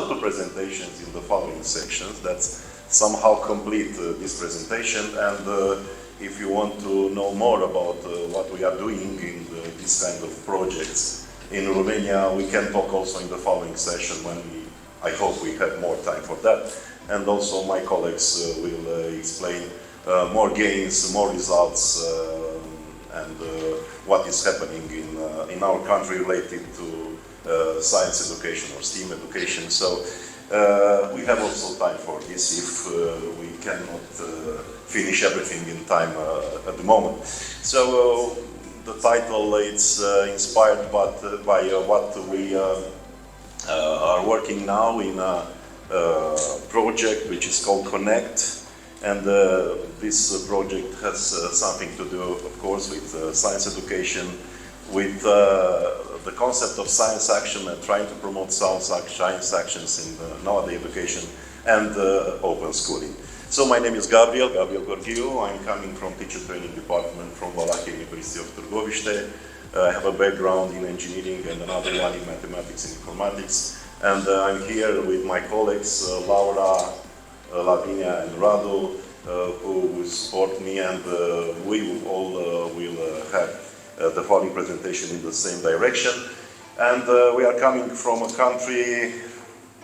multiple presentations in the following sections that somehow complete this presentation, and if you want to know more about what we are doing in this kind of projects in Romania, we can talk also in the following session when I hope we have more time for that. And also my colleagues will explain more gains, more results, and what is happening in our country related to science education or STEAM education. So we have also time for this if we cannot finish everything in time at the moment. So the title is inspired by what we are working now in a project which is called Connect, and this project has something to do, of course, with science education, with the concept of science action and trying to promote science actions in nowadays education and open schooling. So my name is Gabriel Gorghiu. I'm coming from teacher training department from Valahia University of Targoviste. I have a background in engineering and another one in mathematics and informatics. And I'm here with my colleagues, Laura, Lavinia and Radu, who will support me, and we all will have the following presentation in the same direction. And we are coming from a country,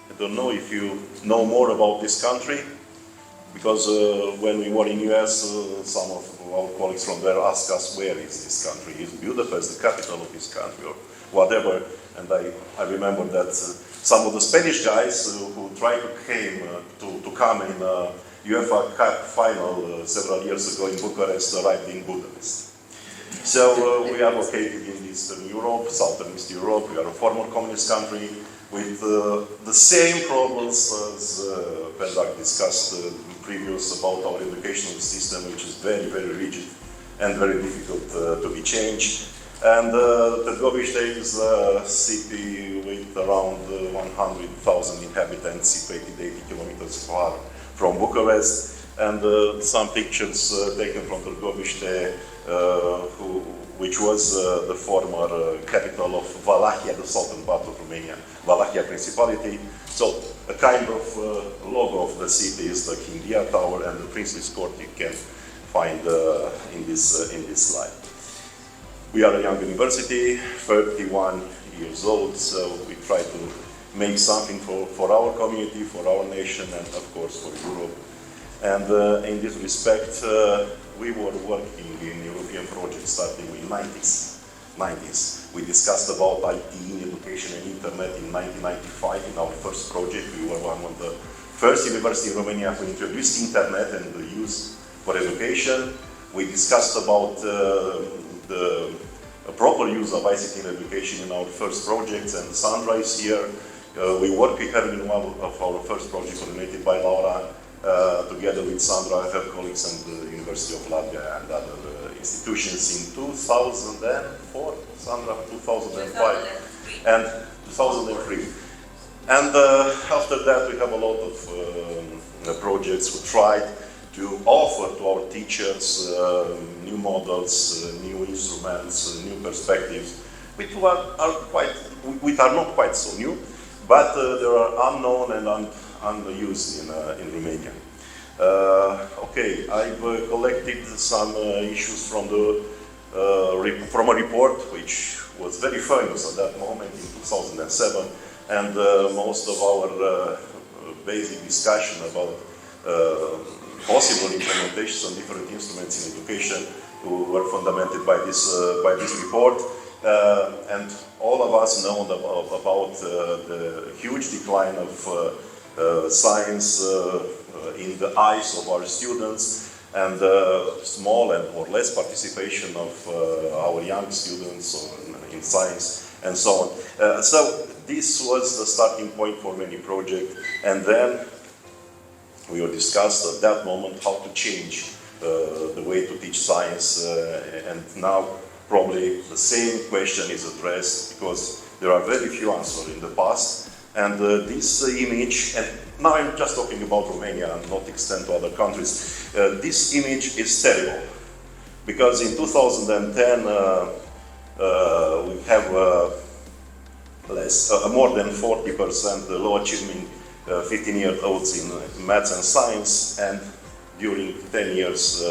I don't know if you know more about this country, because when we were in US, some of our colleagues from there asked us, where is this country? Is Budapest the capital of this country or whatever? And I remember that some of the Spanish guys who tried to come in UEFA Cup final several years ago in Bucharest arrived in Budapest. So we are located in Eastern Europe, Southern East Europe. We are a former communist country with the same problems as Pedrak discussed previous about our educational system, which is very, very rigid and very difficult to be changed. And Targoviste is a city with around 100,000 inhabitants, situated 80 kilometers far from Bucharest. And some pictures taken from Targoviste, which was the former capital of Valahia, the southern part of Romania, Valahia Principality. So a kind of logo of the city is the Kindia Tower, and the Prince's Court you can find in this slide. We are a young university, 31 years old, so we try to make something for our community, for our nation, and of course for Europe. And in this respect, we were working in European projects starting in the 90s. We discussed about IT in education and internet in 1995 in our first project. We were one of the first university in Romania who introduced internet and the use for education. We discussed about the proper use of ICT in education in our first projects, and Sandra is here. We worked with her in one of our first projects coordinated by Laura, together with Sandra, her colleagues, and the University of Latvia and other institutions in 2004, Sandra, 2005, and 2003. And after that, we have a lot of projects who tried to offer to our teachers new models, new instruments, new perspectives, which are not quite so new, but they are unknown and unused in Romania. Okay, I've collected some issues from a report which was very famous at that moment in 2007, and most of our basic discussion about possible implementations on different instruments in education were fundamented by this report. And all of us know about the huge decline of science in the eyes of our students, and small or less participation of our young students in science and so on. So this was the starting point for many projects, and then we will discuss at that moment how to change the way to teach science, and now probably the same question is addressed, because there are very few answers in the past, and this image, and now I'm just talking about Romania and not extend to other countries, this image is terrible, because in 2010 we have more than 40% low achieving 15-year-olds in maths and science, and during 10 years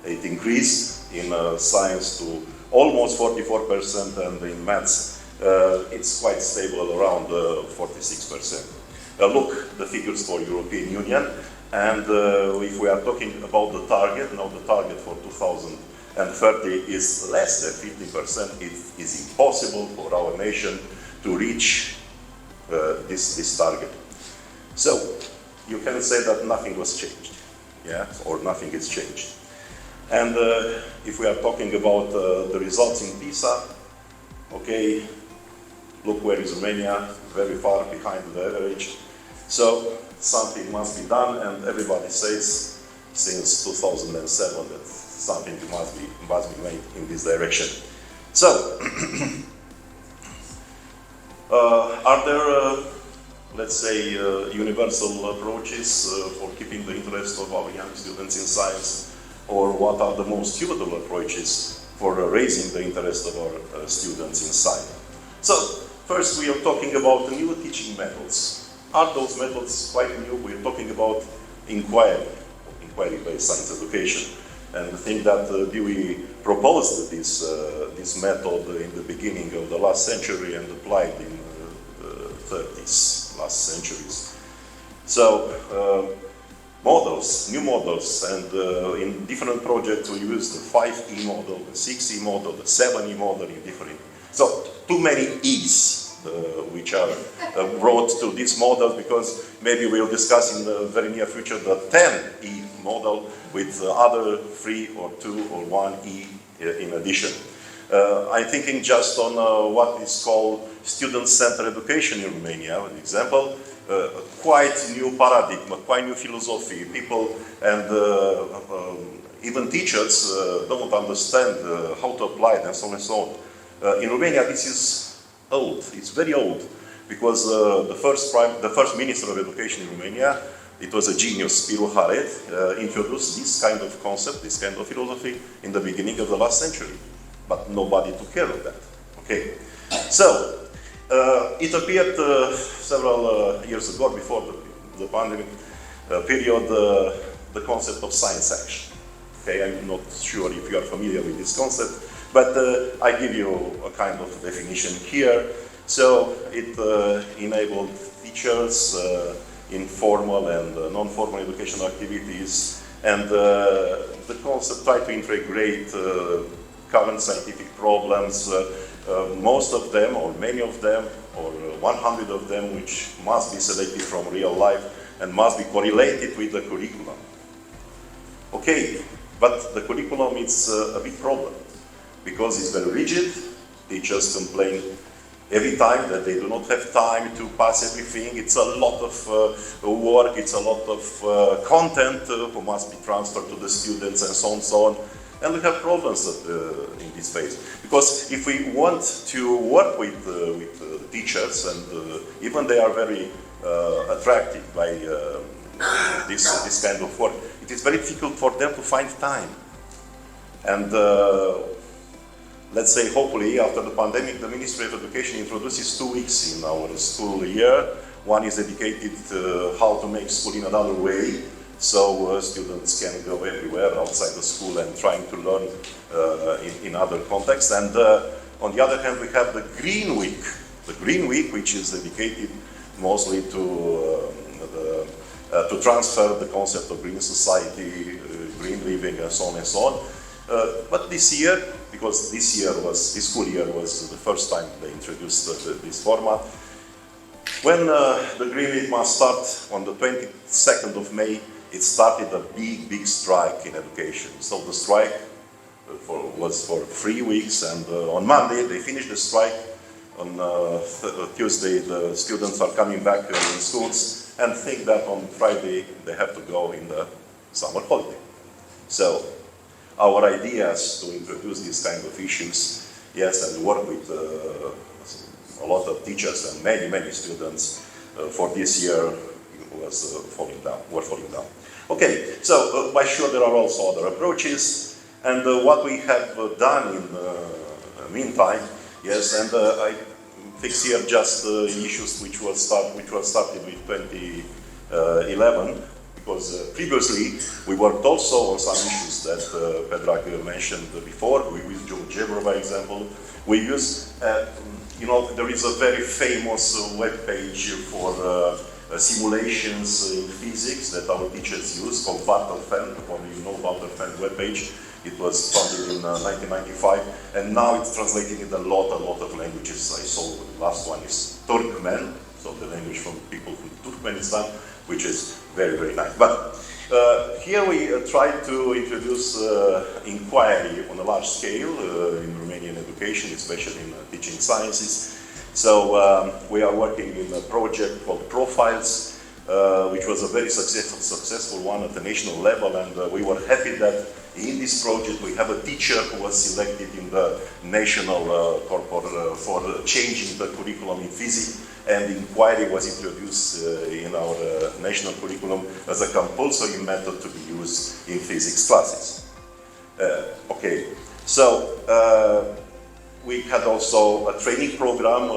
it increased in science to almost 44%, and in maths it's quite stable around 46%. Look, the figures for European Union, and if we are talking about the target, now the target for 2030 is less than 50%. It is impossible for our nation to reach this target. So you can say that nothing was changed, yeah, or nothing is changed. And if we are talking about the results in PISA, okay, look where is Romania, very far behind the average. So something must be done, and everybody says since 2007 that something must be made in this direction. So, are there, let's say, universal approaches for keeping the interest of our young students in science, or what are the most suitable approaches for raising the interest of our students in science? So, first we are talking about new teaching methods. Are those methods quite new? We're talking about inquiry-based science education. And I think that Dewey proposed this method in the beginning of the last century and applied in the 30s, last centuries. So, new models, and in different projects we use the 5E model, the 6E model, the 7E model in different. So, too many E's which are brought to this model, because maybe we'll discuss in the very near future the 10E model with other 3 or 2 or 1E in addition. I'm thinking just on what is called student-centered education in Romania, an example. Quite new paradigm, quite new philosophy. People and even teachers don't understand how to apply it, and so on and so on. In Romania, this is old. It's very old, because the first minister of education in Romania, it was a genius, Spiru Haret, introduced this kind of concept, this kind of philosophy in the beginning of the last century, but nobody took care of that. Okay, so it appeared several years ago, before the pandemic period, the concept of science action. Okay, I'm not sure if you are familiar with this concept, but I give you a kind of definition here. So it enabled teachers in formal and non-formal educational activities, and the concept tried to integrate current scientific problems, most of them, or many of them, or 100 of them, which must be selected from real life and must be correlated with the curriculum. Okay, but the curriculum is a big problem, because it's very rigid. Teachers complain every time that they do not have time to pass everything. It's a lot of work, it's a lot of content who must be transferred to the students, and so on and so on. And we have problems in this phase. Because if we want to work with teachers, and even they are very attracted by this kind of work, it is very difficult for them to find time. And let's say, hopefully, after the pandemic, the Ministry of Education introduces 2 weeks in our school year. One is dedicated to how to make school in another way, so students can go everywhere outside the school and trying to learn in other contexts. And on the other hand, we have the Green Week. The Green Week, which is dedicated mostly to transfer the concept of green society, green living, and so on and so on. But this year, because this school year was the first time they introduced this format, when the Green Week must start on the 22nd of May, it started a big strike in education. So the strike was for 3 weeks, and on Monday they finished the strike. On Tuesday the students are coming back in schools, and think that on Friday they have to go in the summer holiday. So our ideas to introduce these kind of issues, yes, and work with a lot of teachers and many students for this year were falling down. Okay, so by sure there are also other approaches, and what we have done in the meantime, yes, and fix here just issues which were started with 2011, because previously we worked also on some issues that Predrag mentioned before. We use GeoGebra, by example. We use, there is a very famous web page for simulations in physics that our teachers use, called Valtelfen. Probably you know Valtelfen web page. It was founded in 1995, and now it's translated in a lot of languages. I saw the last one is Turkmen, so the language from people from Turkmenistan, which is very, very nice. But here we try to introduce inquiry on a large scale in Romanian education, especially in teaching sciences. So we are working in a project called Profiles, which was a very successful one at the national level, and we were happy that in this project we have a teacher who was selected in the national corporate for changing the curriculum in physics, and inquiry was introduced in our national curriculum as a compulsory method to be used in physics classes. Okay, so we had also a training program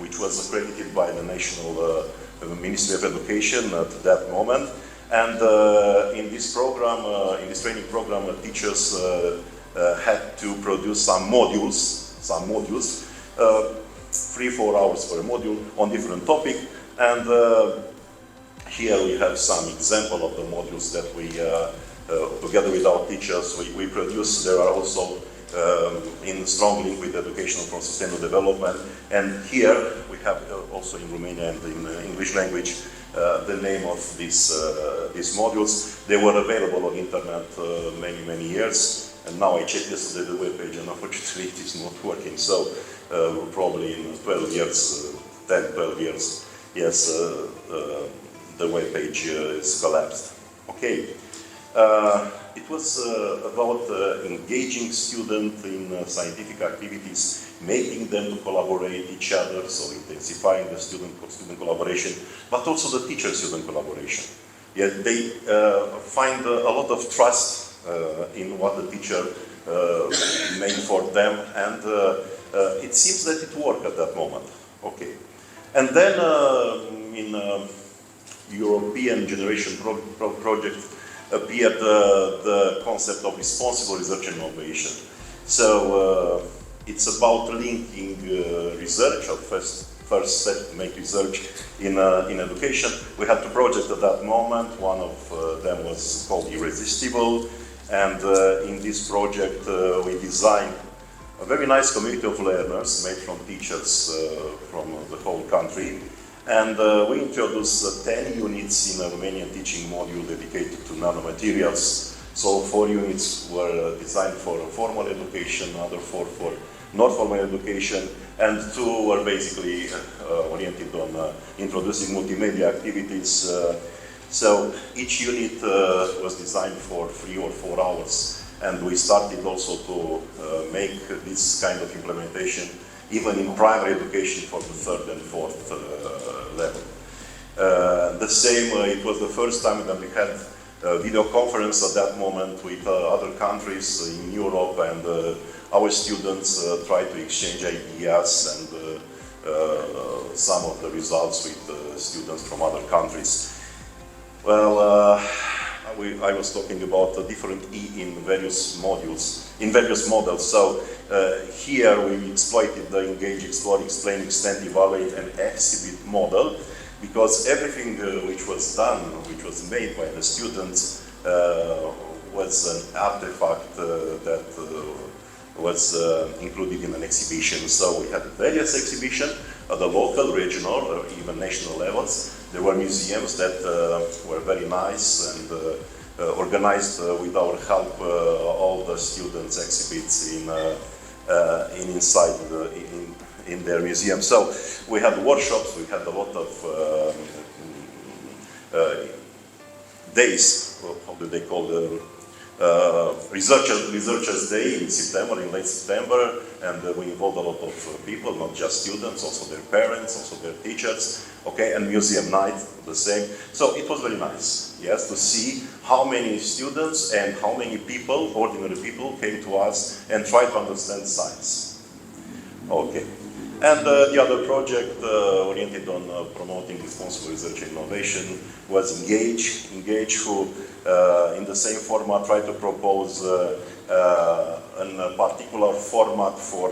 which was accredited by the National Ministry of Education at that moment. And in this program, in this training program, teachers had to produce some modules, 3-4 hours for a module on different topic. And here we have some example of the modules that we, together with our teachers, we produce. There are also in strong link with education for sustainable development. And here we have also in Romania and in English language the name of these modules. They were available on internet many years, and now I checked yesterday the web page, and unfortunately it is not working. So probably in 12 years, 10-12 years, yes, the web page is collapsed. Okay. It was about engaging students in scientific activities, making them to collaborate each other, so intensifying the student collaboration, but also the teacher-student collaboration. Yet they find a lot of trust in what the teacher made for them, and it seems that it worked at that moment. Okay, and then in European Generation project appeared the concept of responsible research and innovation. So it's about linking research. Our first step to make research in education. We had two projects at that moment. One of them was called Irresistible, and in this project we designed a very nice community of learners made from teachers from the whole country. And we introduced 10 units in a Romanian teaching module dedicated to nanomaterials. So 4 units were designed for formal education, another 4 for not formal education, and 2 were basically oriented on introducing multimedia activities. So each unit was designed for 3 or 4 hours, and we started also to make this kind of implementation even in primary education for the 3rd and 4th level. The same, it was the first time that we had video conference at that moment with other countries in Europe, and our students tried to exchange ideas and some of the results with students from other countries. Well, I was talking about a different E in various modules, in various models. So here we exploited the engage, explore, explain, extend, evaluate, and exhibit model, because everything which was done, which was made by the students, was an artifact that was included in an exhibition. So we had various exhibitions at the local, regional, or even national levels. There were museums that were very nice and organized with our help all the students' exhibits in their museum. So we had workshops, we had a lot of days, how do they call them? Researchers Day in September, in late September, and we involved a lot of people, not just students, also their parents, also their teachers, okay, and museum night, the same. So it was very nice, yes, to see how many students and how many people, ordinary people, came to us and tried to understand science. Okay. And the other project oriented on promoting responsible research and innovation was Engage, who in the same format tried to propose a particular format for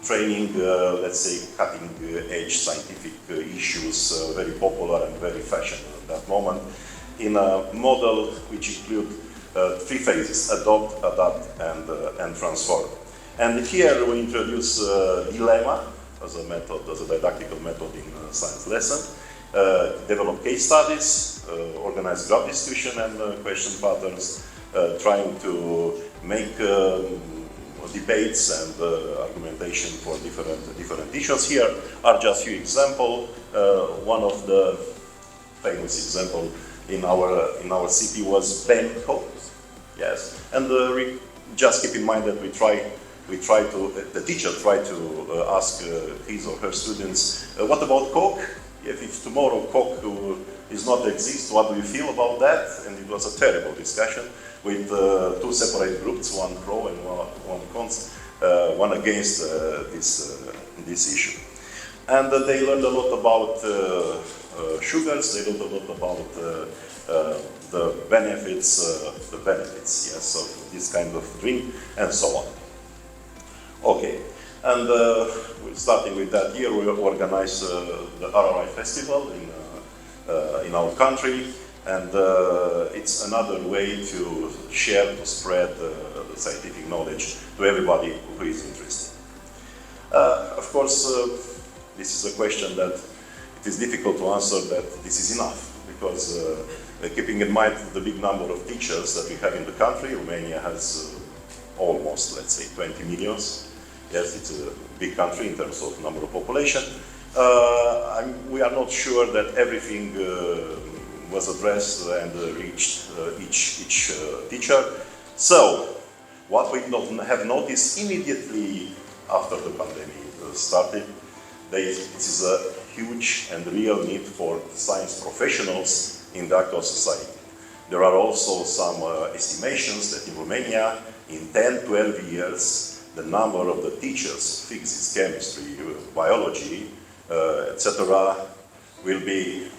training, let's say, cutting-edge scientific issues, very popular and very fashionable at that moment, in a model which include 3 phases: adopt, adapt, and transform. And here we introduce dilemma as a method, as a didactical method in science lesson, develop case studies, organize group discussion and question patterns, trying to make debates and argumentation for different issues. Here are just few examples. One of the famous example in our city was bank code. Yes, and just keep in mind that the teacher tried to ask his or her students, what about Coke? If tomorrow Coke is not exist, what do you feel about that? And it was a terrible discussion with 2 separate groups, one pro and one cons, one against this issue. And they learned a lot about sugars. They learned a lot about the benefits, yes, of this kind of drink, and so on. Okay, and starting with that year, we organized the RRI Festival in our country, and it's another way to share, to spread the scientific knowledge to everybody who is interested. Of course, this is a question that it is difficult to answer that this is enough, because keeping in mind the big number of teachers that we have in the country, Romania has almost, let's say, 20 million. Yes, it's a big country in terms of number of population. We are not sure that everything was addressed and reached each teacher. So, what we have noticed immediately after the pandemic started, this is a huge and real need for science professionals in the actual society. There are also some estimations that in Romania, in 10-12 years, the number of the teachers, physics, chemistry, biology, etc., will be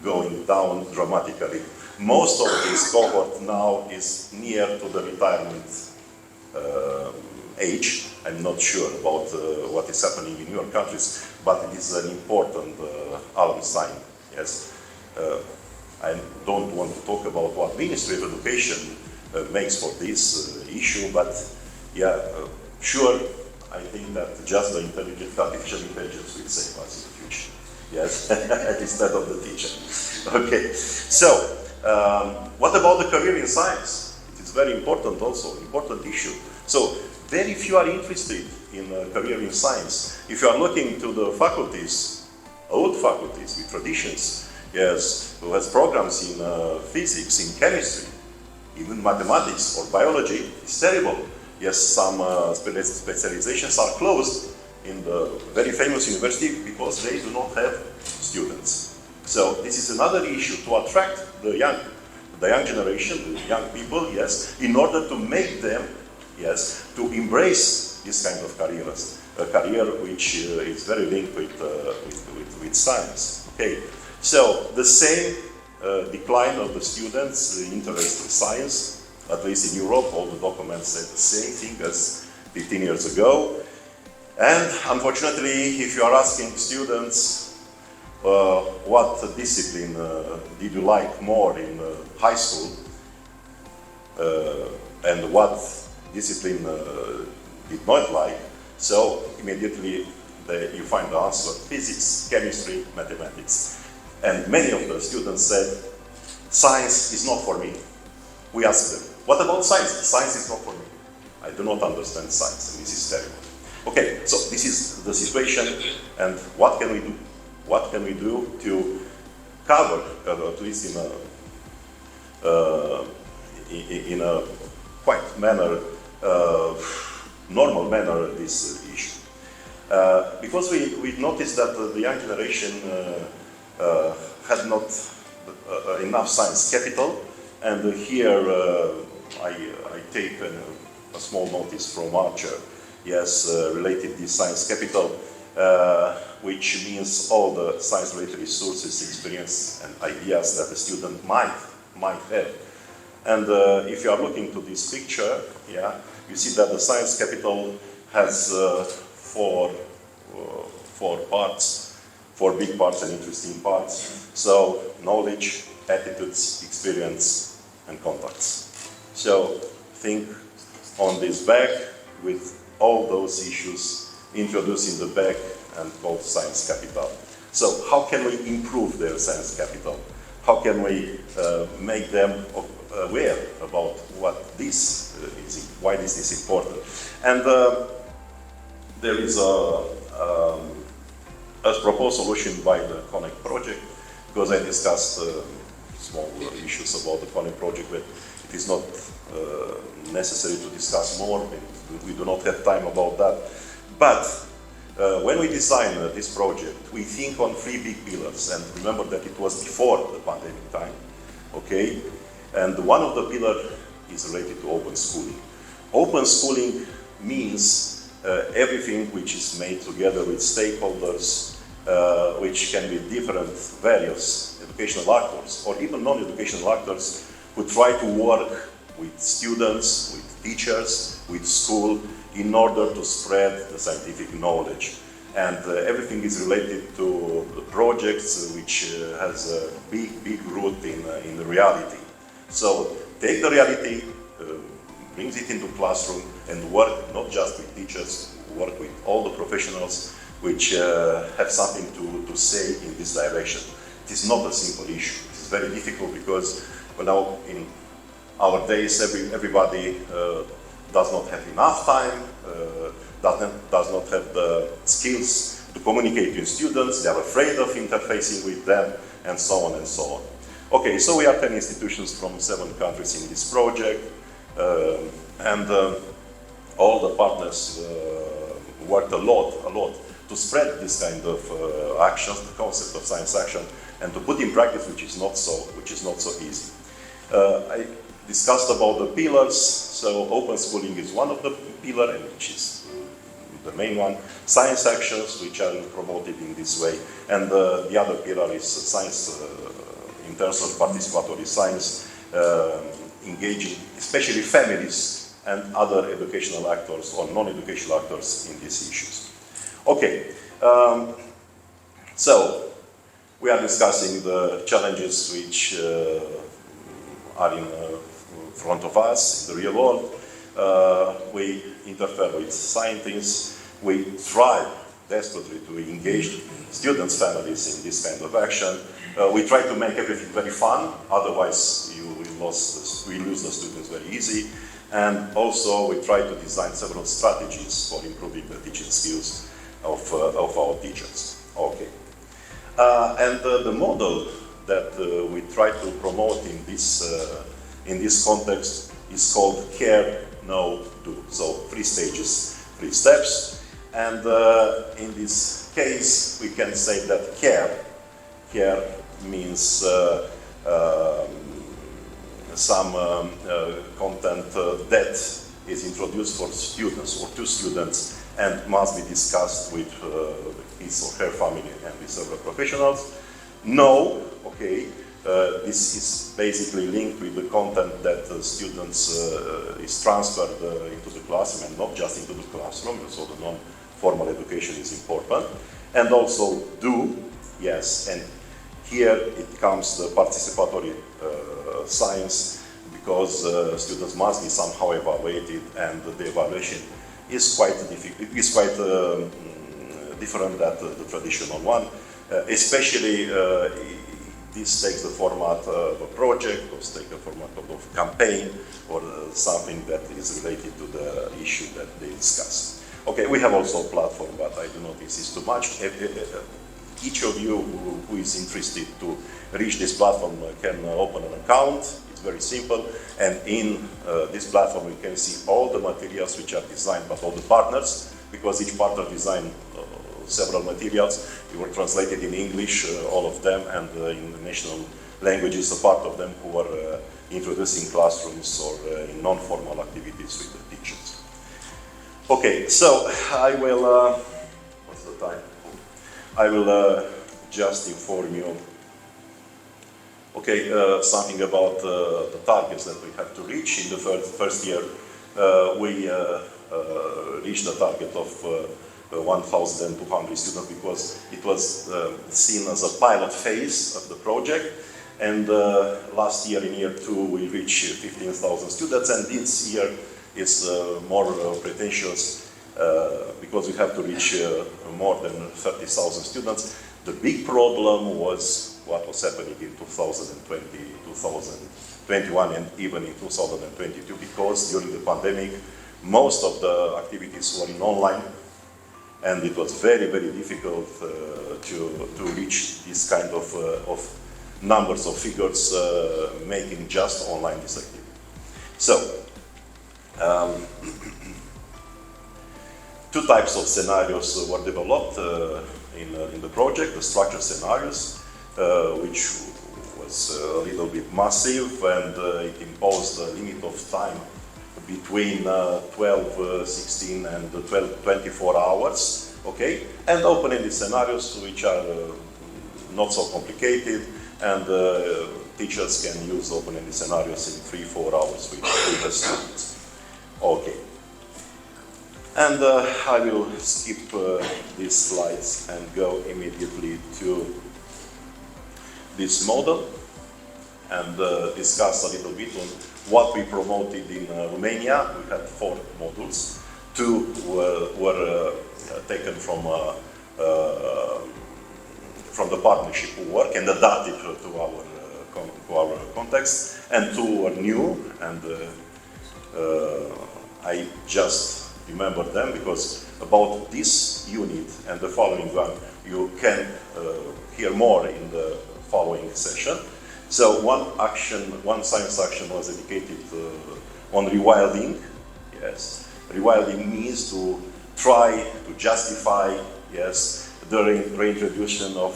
going down dramatically. Most of this cohort now is near to the retirement age. I'm not sure about what is happening in your countries, but it is an important alarm sign. Yes, I don't want to talk about what Ministry of Education makes for this issue, but yeah, sure, I think that just the artificial intelligence will save us in the future. Yes, instead of the teacher. Okay, so what about the career in science? It is very important also, important issue. So very few are interested in a career in science. If you are looking to the faculties, old faculties with traditions, yes, who has programs in physics, in chemistry, even mathematics or biology, it's terrible. Yes, some specializations are closed in the very famous university because they do not have students. So this is another issue to attract the young generation, the young people, yes, in order to make them, yes, to embrace this kind of careers, a career which is very linked with science. Okay, so the same decline of the students, the interest in science, at least in Europe, all the documents say the same thing as 15 years ago. And unfortunately, if you are asking students what discipline did you like more in high school, and what discipline did not like, so immediately you find the answer: physics, chemistry, mathematics. And many of the students said, science is not for me. We asked them, what about science? Science is not for me. I do not understand science, and this is terrible. Okay, so this is the situation, and what can we do? What can we do to cover, at least in a quite normal manner, this issue? Because we noticed that the young generation had not enough science capital, and here I take a small notice from Archer. yes, related this science capital, which means all the science-related resources, experience, and ideas that the student might have. And if you are looking to this picture, yeah, you see that the science capital has four parts, four big parts and interesting parts. So knowledge, attitudes, experience, and contacts. So think on this bag with all those issues introduced in the bag and called science capital. So how can we improve their science capital? How can we make them aware about what this is, why this is important? And there is a proposed solution by the Connect project, because I discussed small issues about the Connect project, but it is not necessary to discuss more. We do not have time about that. But when we design this project, we think on three big pillars. And remember that it was before the pandemic time, okay? And one of the pillars is related to open schooling. Open schooling means everything which is made together with stakeholders, which can be different, various educational actors, or even non-educational actors, who try to work with students, with teachers, with school, in order to spread the scientific knowledge. And everything is related to the projects which has a big root in the reality. So take the reality, brings it into classroom, and work not just with teachers, work with all the professionals which have something to say in this direction. It is not a simple issue. It is very difficult because now in our days everybody does not have enough time, does not have the skills to communicate with students, they are afraid of interfacing with them, and so on and so on. Okay, so we are 10 institutions from 7 countries in this project, and all the partners worked a lot to spread this kind of actions, the concept of science action, and to put in practice, which is not so easy. I discussed about the pillars. So open schooling is one of the pillars, and which is the main one. Science actions, which are promoted in this way, and the other pillar is science in terms of participatory science, engaging especially families and other educational actors or non-educational actors in these issues. Okay, so we are discussing the challenges which are in front of us in the real world. We interfere with scientists. We try desperately to engage students' families in this kind of action. We try to make everything very fun, otherwise we lose the students very easy. And also we try to design several strategies for improving the teaching skills of our teachers. Okay. And the model that we try to promote in this context is called Care, Know, Do. So 3 stages, 3 steps. And in this case, we can say that care means some content that is introduced for students or to students and must be discussed with his or her family and with several professionals. Know, okay, this is basically linked with the content that students is transferred into the classroom, and not just into the classroom, so the non-formal education is important. And also do, yes, and here it comes the participatory science, because students must be somehow evaluated, and the evaluation is quite difficult. It is quite different than the traditional one, especially this takes the format of a project, or takes the format of a campaign, or something that is related to the issue that they discuss. Okay, we have also a platform, but I do not insist too much. Each of you who is interested to reach this platform can open an account. It's very simple, and in this platform you can see all the materials which are designed by all the partners, because each partner designed several materials. They were translated in English, all of them, and in the national languages, a part of them who were introducing classrooms or in non-formal activities with the teachers. Okay, so I will, what's the time? I will just inform you, okay, something about the targets that we have to reach. In the first year, we reached the target of 1,200 students because it was seen as a pilot phase of the project. And last year, in year 2, we reached 15,000 students, and this year is more pretentious because we have to reach more than 30,000 students. The big problem was what was happening in 2020, 2021, and even in 2022, because during the pandemic, most of the activities were in online, and it was very, very difficult to reach this kind of numbers of figures making just online this activity. So, two types of scenarios were developed in the project: the structured scenarios, which was a little bit massive, and it imposed a limit of time between 12, 16 and 24 hours, okay? And open-ended scenarios, which are not so complicated, and teachers can use open-ended scenarios in 3-4 hours with the students. Okay. And I will skip these slides and go immediately to this model and discuss a little bit on what we promoted in Romania. We had 4 modules. 2 were taken from the partnership work and adapted to our context, and 2 were new, and I just remember them because about this unit and the following one you can hear more in the following session. So one science action was dedicated on rewilding. Yes, rewilding means to try to justify, yes, the reintroduction of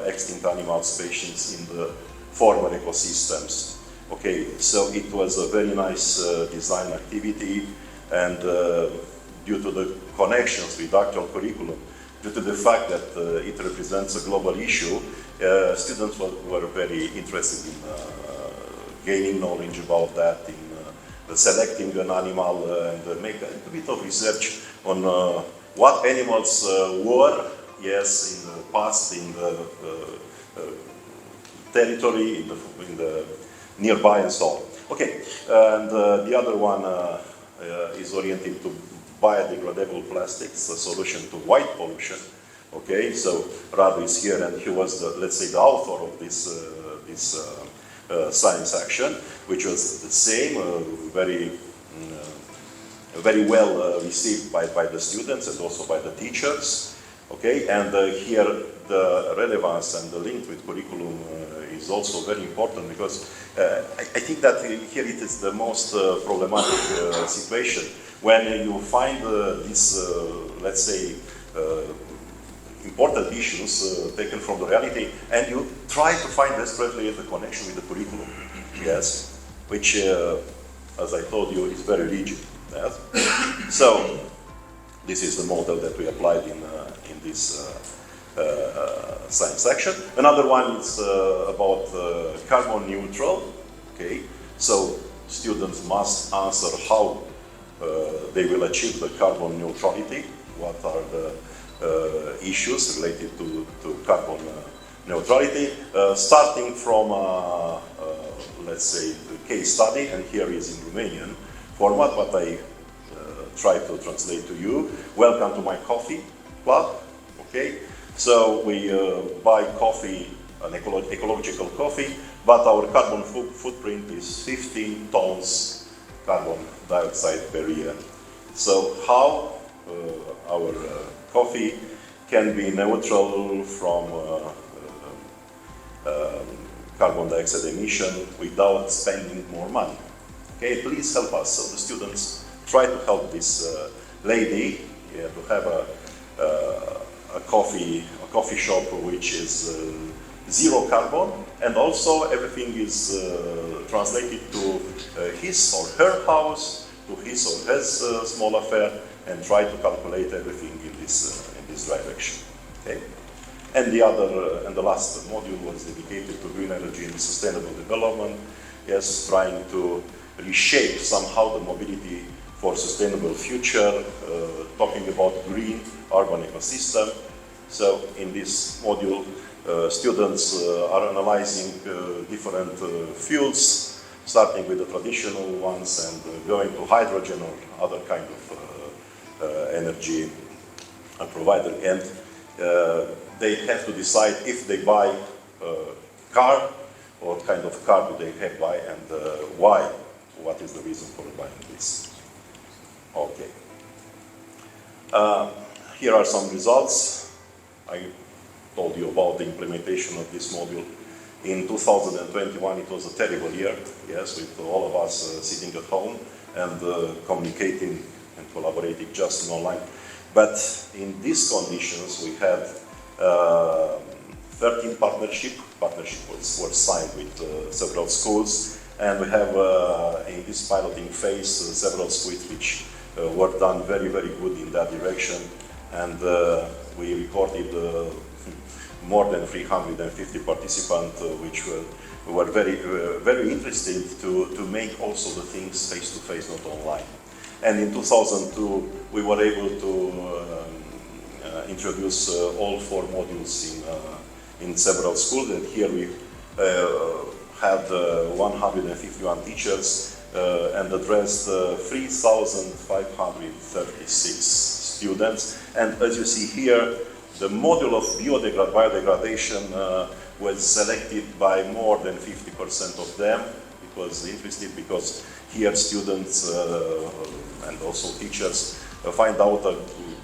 extinct animal species in the former ecosystems. Okay, so it was a very nice design activity, and due to the connections with actual curriculum, due to the fact that it represents a global issue, students were very interested in gaining knowledge about that, in selecting an animal, and make a bit of research on what animals were, yes, in the past, in the territory, in the nearby, and so on. Okay, and the other one is oriented to biodegradable plastics, a solution to white pollution. Okay, so Radu is here, and he was, let's say, the author of this science action, which was the same, very well received by the students and also by the teachers. Okay, and here the relevance and the link with curriculum is also very important, because I think that here it is the most problematic situation when you find these, let's say, important issues taken from the reality, and you try to find desperately the connection with the curriculum, yes, which, as I told you, is very rigid. Yes? So this is the model that we applied in this science section. Another one is about carbon neutral. Okay, so students must answer how they will achieve the carbon neutrality. What are the issues related to carbon neutrality, starting from, let's say, the case study, and here is in Romanian format, but I try to translate to you. Welcome to my coffee club. Okay, so we buy coffee, an ecological coffee, but our carbon footprint is 15 tons carbon dioxide per year. So how our coffee can be neutral from carbon dioxide emission without spending more money? Okay, please help us. So the students try to help this lady to have a coffee shop which is zero carbon, and also everything is translated to his or her house, to his or his small affair, and try to calculate everything in this direction. Okay? And the last module was dedicated to green energy and sustainable development. Yes, trying to reshape somehow the mobility for sustainable future, talking about green urban ecosystem. So in this module, students are analyzing different fuels, starting with the traditional ones and going to hydrogen or other kind of energy provider. And they have to decide if they buy a car, what kind of car do they have buy, and why. What is the reason for buying this? Okay. Here are some results. I told you about the implementation of this module. In 2021, it was a terrible year, yes, with all of us sitting at home and communicating and collaborating just online. But in these conditions, we had 13 partnerships were signed with several schools, and we have in this piloting phase several schools which were done very, very good in that direction, and we recorded more than 350 participants, which were very, very interested to make also the things face-to-face, not online. And in 2002, we were able to introduce all 4 modules in several schools, and here we had 151 teachers and addressed 3,536 students. And as you see here, the module of biodegradation was selected by more than 50% of them. It was interesting because here students and also teachers find out a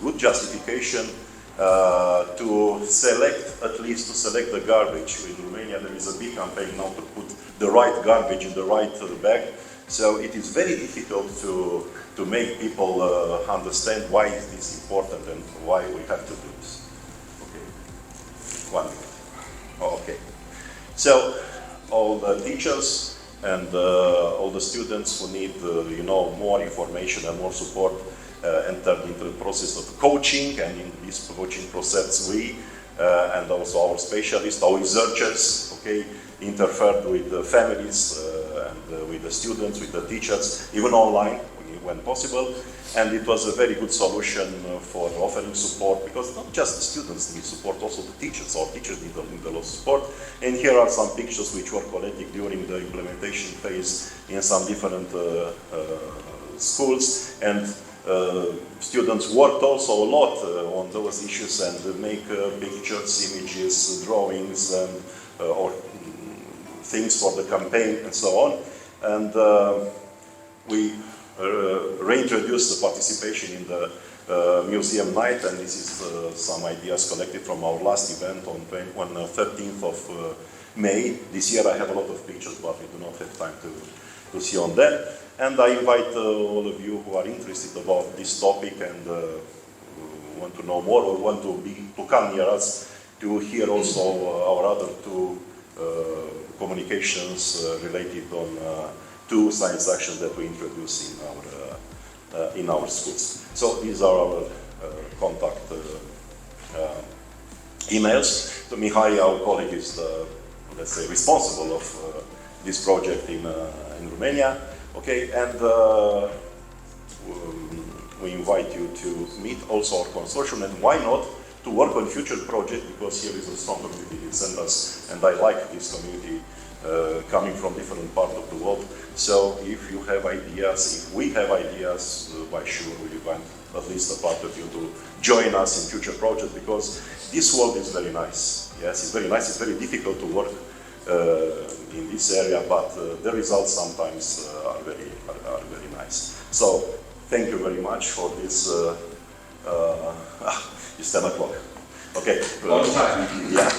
good justification to select, at least to select the garbage. In Romania there is a big campaign now to put the right garbage in the right bag. So it is very difficult to make people understand why is this important and why we have to do this. Okay, 1 minute. Okay, so all the teachers and all the students who need, more information and more support entered into the process of coaching, and in this coaching process we and also our specialists, our researchers, okay, interfered with the families and with the students, with the teachers, even online when possible. And it was a very good solution for offering support, because not just the students need support, also the teachers. Our teachers need a lot of support. And here are some pictures which were collected during the implementation phase in some different schools. And students worked also a lot on those issues and make pictures, images, drawings, and, or things for the campaign and so on. And we reintroduced the participation in the museum night, and this is some ideas collected from our last event on 13th of May. This year I have a lot of pictures, but we do not have time to see on that. And I invite all of you who are interested about this topic and want to know more or want to come near us to hear also our other 2 communications related on 2 science actions that we introduce in our schools. So these are our contact emails. So Mihai, our colleague, is let's say responsible of this project in Romania. Okay, and we invite you to meet also our consortium, and why not to work on future projects, because here is a strong community in Vincentas, and I like this community coming from different parts of the world. So if you have ideas, if we have ideas, by sure we want at least a part of you to join us in future projects, because this world is very nice. Yes, it's very nice. It's very difficult to work in this area, but the results sometimes are very nice. So thank you very much for this. It's 10 o'clock. Okay. All time. Yeah.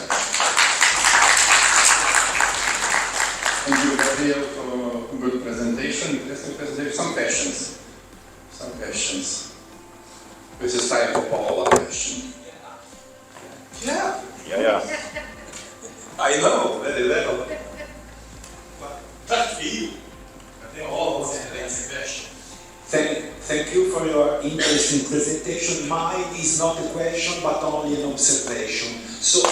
Thank you, Gabriel, for a good presentation. Interesting presentation. Some questions. This is time for Paula question. Yeah. Yeah. I know, very little. But that feel, I think all of us have the same question. Thank you for for your interesting presentation. Mine is not a question, but only an observation. So,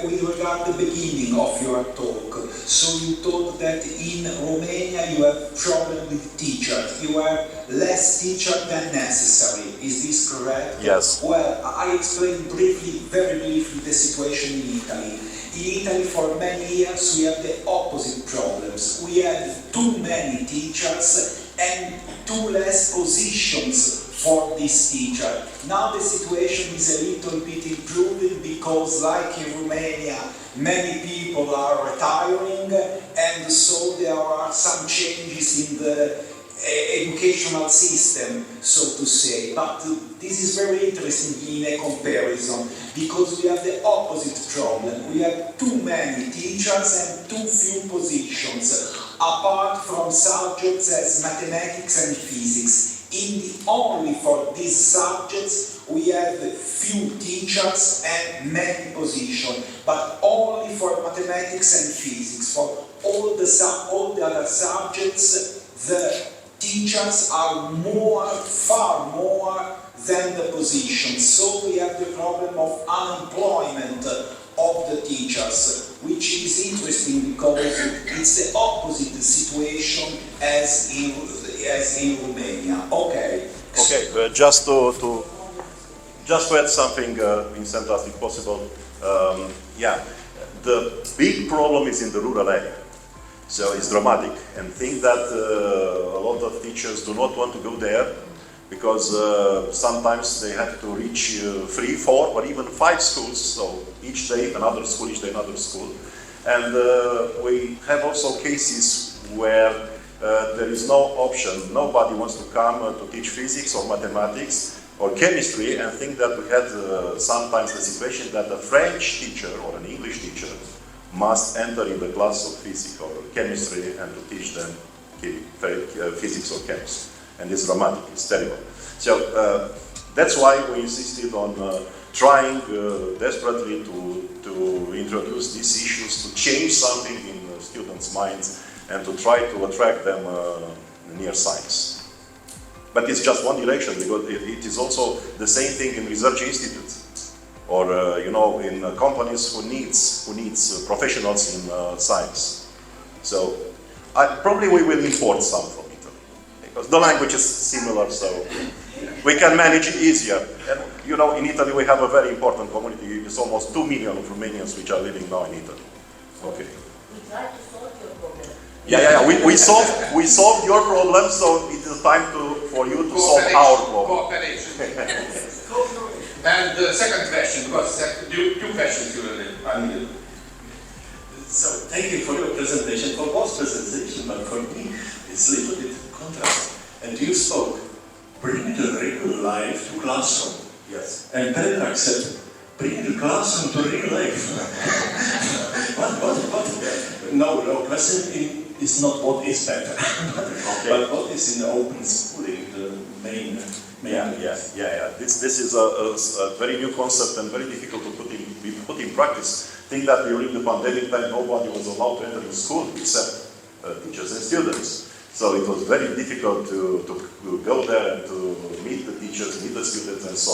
with regard to the beginning of your talk, so you told that in Romania you have problem with teachers. You have less teachers than necessary. Is this correct? Yes. Well, I explained briefly, very briefly, the situation in Italy. In Italy, for many years, we have the opposite problems. We had too many teachers and too less positions for this teacher. Now the situation is a little bit improving because, like in Romania, many people are retiring, and so there are some changes in the educational system, so to say. But this is very interesting in a comparison, because we have the opposite problem. We have too many teachers and too few positions, apart from subjects as mathematics and physics. Only for these subjects we have few teachers and many positions, but only for mathematics and physics. For all the other subjects, the teachers are far more than the positions. So we have the problem of unemployment of the teachers, which is interesting because it's the opposite situation as in Romania. Okay. Okay, just to add something, Vincentas, if possible. Yeah, the big problem is in the rural area. So it's dramatic, and think that a lot of teachers do not want to go there because sometimes they have to reach 3, 4, or even 5 schools. So each day another school, each day another school. And we have also cases where there is no option. Nobody wants to come to teach physics or mathematics or chemistry, and think that we had sometimes the situation that a French teacher or an English teacher must enter in the class of physics or chemistry and to teach them physics or chemistry. And it's dramatic, it's terrible. So that's why we insisted on trying desperately to introduce these issues, to change something in students' minds, and to try to attract them near science. But it's just one direction, because it is also the same thing in research institutes, or in companies who needs professionals in science. So probably we will import some from Italy, because the language is similar, so we can manage it easier. And in Italy we have a very important community. It's almost 2 million of Romanians which are living now in Italy. Okay. We try to solve your problem. Yeah. We solved your problem, so it is time for you to solve our problem. Cooperation. And the second question, because two questions usually. So thank you for your presentation, for both presentation, but for me it's a little bit contrast. And you spoke, bring the real life to classroom. Yes. And PLENARY said, bring the classroom to real life. What? No, question is not what is better, Okay. but what is in the open schooling, the main. Yeah. This is a very new concept and very difficult to be put in practice. Think that during the pandemic time nobody was allowed to enter the school except teachers and students. So it was very difficult to go there and to meet the teachers, meet the students, and so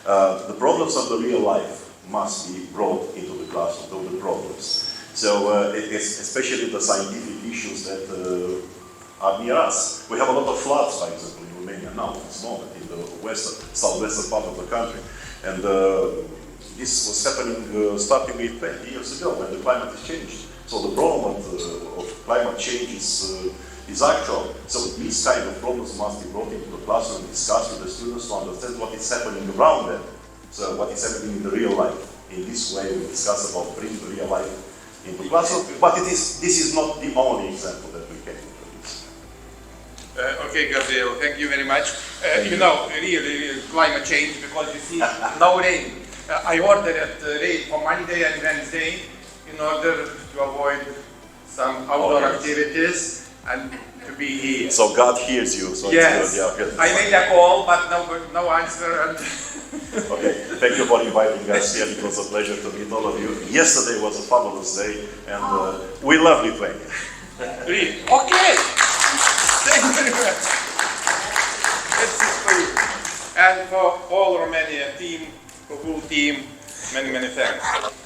on. The problems of the real life must be brought into the classroom, the problems. So especially the scientific issues that are near us. We have a lot of floods, for example, in Romania now, at this moment, in the southwestern part of the country. And this was happening starting with 20 years ago, when the climate has changed. So the problem of climate change is actual. So these kind of problems must be brought into the classroom and discussed with the students to understand what is happening around them. So what is happening in the real life. In this way we discuss about bringing the real life into the classroom. But this is not the only example that we can introduce. Okay, Gabriel, thank you very much. Really climate change, because you see no rain. I ordered rain for Monday and Wednesday in order to avoid some outdoor activities and to be here. So God hears you. So yes, it's good. Yeah, I made a call, but no answer. And okay, thank you for inviting us here. It was a pleasure to meet all of you. Yesterday was a fabulous day, and we love Lithuania. Okay, thank you very much. That's it for you. and for all Romanian team, for whole team, many, many thanks.